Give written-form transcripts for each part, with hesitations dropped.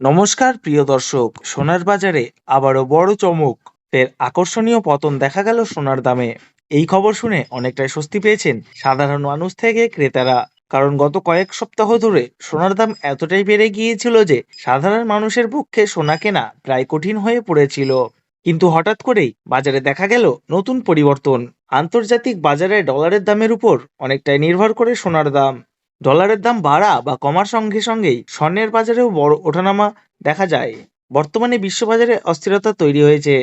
নমস্কার প্রিয় দর্শক, সোনার বাজারে আবারও বড় চমক। ফের আকর্ষণীয় পতন দেখা গেল সোনার দামে। এই খবর শুনে অনেকটাই স্বস্তি পেয়েছেন সাধারণ মানুষ থেকে ক্রেতারা। কারণ গত কয়েক সপ্তাহ ধরে সোনার দাম এতটাই বেড়ে গিয়েছিল যে সাধারণ মানুষের পক্ষে সোনা কেনা প্রায় কঠিন হয়ে পড়েছিল। কিন্তু হঠাৎ করেই বাজারে দেখা গেল নতুন পরিবর্তন। আন্তর্জাতিক বাজারে ডলারের দামের উপর অনেকটাই নির্ভর করে সোনার দাম। ডলারের দাম বাড়া বা কমার সঙ্গে সঙ্গেই স্বর্ণের বাজারেও বড় ওঠানামা দেখা যায়। বর্তমানে বিশ্ববাজারে অস্থিরতা তৈরি হয়েছে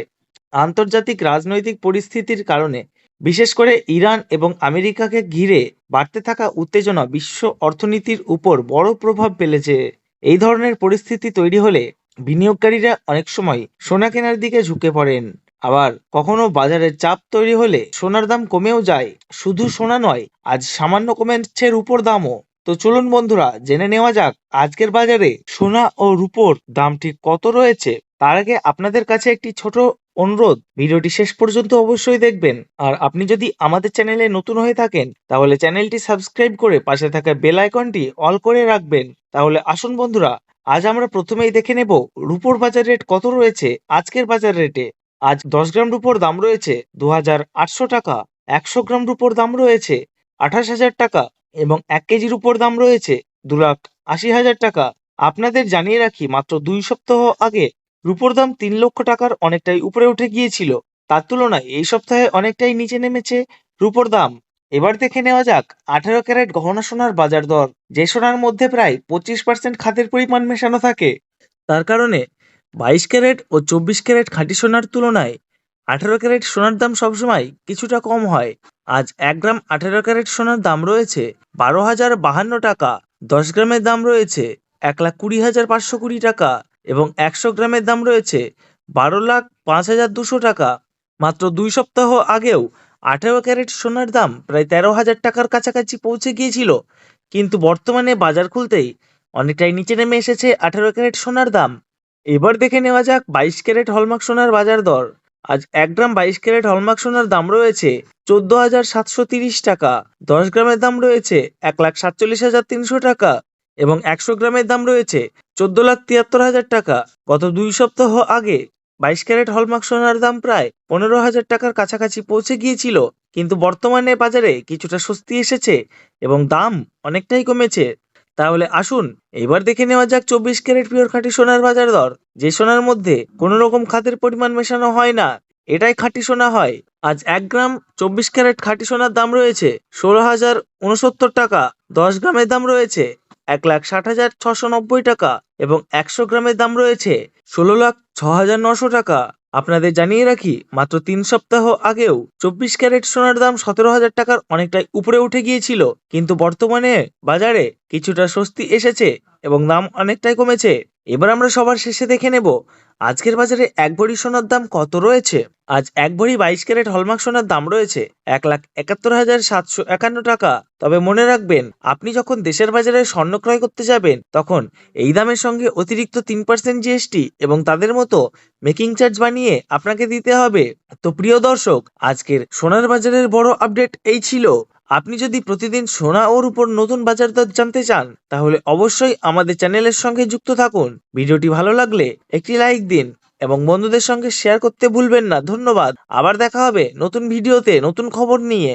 আন্তর্জাতিক রাজনৈতিক পরিস্থিতির কারণে। বিশেষ করে ইরান এবং আমেরিকাকে ঘিরে বাড়তে থাকা উত্তেজনা বিশ্ব অর্থনীতির উপর বড় প্রভাব ফেলেছে। এই ধরনের পরিস্থিতি তৈরি হলে বিনিয়োগকারীরা অনেক সময় সোনা কেনার দিকে ঝুঁকে পড়েন। আবার কখনো বাজারের চাপ তৈরি হলে সোনার দাম কমেও যায়। শুধু সোনা নয়, আজ সামান্য কমেছে রূপোর দামও। তো চলুন বন্ধুরা, জেনে নেওয়া যাক আজকের বাজারে সোনা ও রূপোর দাম ঠিক কত রয়েছে। তার আগে আপনাদের কাছে একটি ছোট অনুরোধ, ভিডিওটি শেষ পর্যন্ত অবশ্যই দেখবেন। আর আপনি যদি আমাদের চ্যানেলে নতুন হয়ে থাকেন তাহলে চ্যানেলটি সাবস্ক্রাইব করে পাশে থাকা বেল আইকনটি অল করে রাখবেন। তাহলে আসুন বন্ধুরা, আজ আমরা প্রথমেই দেখে নেব রূপোর বাজার রেট কত রয়েছে আজকের বাজার রেটে। আজ 10 গ্রাম রূপোর দাম রয়েছে 2800 টাকা। 100 গ্রাম রূপোর দাম রয়েছে 28,000 টাকা এবং 1 কেজির উপর দাম রয়েছে 2,80,000 টাকা। আপনাদের জানিয়ে রাখি, মাত্র 2 সপ্তাহ আগে রূপোর দাম 3 লক্ষ টাকার অনেকটাই উপরে উঠে গিয়েছিল। তার তুলনায় এই সপ্তাহে অনেকটাই নিচে নেমেছে রূপোর দাম। এবার দেখে নেওয়া যাক 18 ক্যারেট গহনা সোনার বাজার দর। যে সোনার মধ্যে প্রায় 25% খাদের পরিমাণ মেশানো থাকে, তার কারণে 22 ক্যারেট ও 24 ক্যারেট খাঁটি সোনার তুলনায় 18 ক্যারেট সোনার দাম সবসময় কিছুটা কম হয়। আজ 1 গ্রাম 18 ক্যারেট সোনার দাম রয়েছে 12,052 টাকা। 10 গ্রামের দাম রয়েছে 1,20,520 টাকা এবং 100 গ্রামের দাম রয়েছে 12,05,200 টাকা। মাত্র 2 সপ্তাহ আগেও 18 ক্যারেট সোনার দাম প্রায় 13,000 টাকার কাছাকাছি পৌঁছে গিয়েছিল, কিন্তু বর্তমানে বাজার খুলতেই অনেকটাই নিচে নেমে এসেছে 18 ক্যারেট সোনার দাম। এবার দেখে নেওয়া যাক 22 ক্যারেট হলমার্ক সোনার বাজার দর। আজ 1 গ্রাম 22 ক্যারেট হলমার্ক সোনার দাম রয়েছে 14,730 টাকা। 10 গ্রামের দাম রয়েছে 1,47,300 টাকা এবং 100 গ্রামের দাম রয়েছে 14,73,000 টাকা। গত 2 সপ্তাহ আগে 22 ক্যারেট হলমার্ক সোনার দাম প্রায় 15,000 টাকার কাছাকাছি পৌঁছে গিয়েছিল, কিন্তু বর্তমানে বাজারে কিছুটা স্বস্তি এসেছে এবং দাম অনেকটাই কমেছে। তাহলে আসুন এবার দেখে নেওয়া যাক 24 ক্যারেট পিওর খাঁটি সোনার বাজার দর। যে সোনার মধ্যে কোনো রকম খাদের পরিমাণ মেশানো হয় না, এটাই খাঁটি সোনা হয়। আজ 1 গ্রাম 24 ক্যারেট খাঁটি সোনার দাম রয়েছে 16,069 টাকা। 10 গ্রামের দাম রয়েছে 1,60,690 টাকা এবং 100 গ্রামের দাম রয়েছে 16,06,900 টাকা। আপনাদের জানিয়ে রাখি, মাত্র 3 সপ্তাহ আগেও 24 ক্যারেট সোনার দাম 17,000 টাকার অনেকটাই উপরে উঠে গিয়েছিল, কিন্তু বর্তমানে বাজারে কিছুটা স্বস্তি এসেছে এবং দাম অনেকটাই কমেছে। এবার আমরা সবার শেষে দেখে নেব আজকের বাজারে 1 ভরি সোনার দাম কত রয়েছে। আজ 1 ভরি 22 ক্যারেট হলমার্ক সোনার দাম রয়েছে 1,71,751 টাকা। তবে মনে রাখবেন, আপনি যখন দেশের বাজারে স্বর্ণ ক্রয় করতে যাবেন তখন এই দামের সঙ্গে অতিরিক্ত 3% জিএসটি এবং তাদের মতো মেকিং চার্জ বানিয়ে আপনাকে দিতে হবে। তো প্রিয় দর্শক, আজকের সোনার বাজারের বড় আপডেট এই ছিল। আপনি যদি প্রতিদিন সোনা ওর উপর নতুন বাজার দর জানতে চান তাহলে অবশ্যই আমাদের চ্যানেলের সঙ্গে যুক্ত থাকুন। ভিডিওটি ভালো লাগলে একটি লাইক দিন এবং বন্ধুদের সঙ্গে শেয়ার করতে ভুলবেন না। ধন্যবাদ। আবার দেখা হবে নতুন ভিডিওতে নতুন খবর নিয়ে।